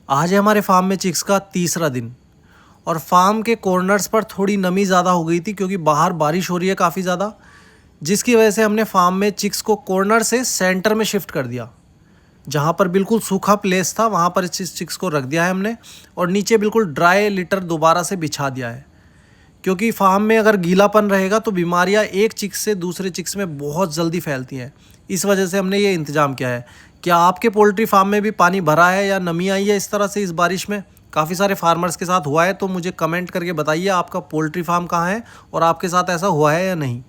आज है हमारे फार्म में चिक्स का तीसरा दिन और फार्म के कॉर्नर्स पर थोड़ी नमी ज़्यादा हो गई थी क्योंकि बाहर बारिश हो रही है काफ़ी ज़्यादा, जिसकी वजह से हमने फार्म में चिक्स को कॉर्नर से सेंटर में शिफ्ट कर दिया। जहाँ पर बिल्कुल सूखा प्लेस था वहाँ पर इस चिक्स को रख दिया है हमने और नीचे बिल्कुल ड्राई लिटर दोबारा से बिछा दिया है, क्योंकि फार्म में अगर गीलापन रहेगा तो बीमारियाँ एक चिक्स से दूसरे चिक्स में बहुत जल्दी फैलती हैं। इस वजह से हमने ये इंतज़ाम किया है। क्या आपके पोल्ट्री फार्म में भी पानी भरा है या नमी आई है इस तरह से इस बारिश में? काफ़ी सारे फार्मर्स के साथ हुआ है, तो मुझे कमेंट करके बताइए आपका पोल्ट्री फार्म कहाँ है और आपके साथ ऐसा हुआ है या नहीं।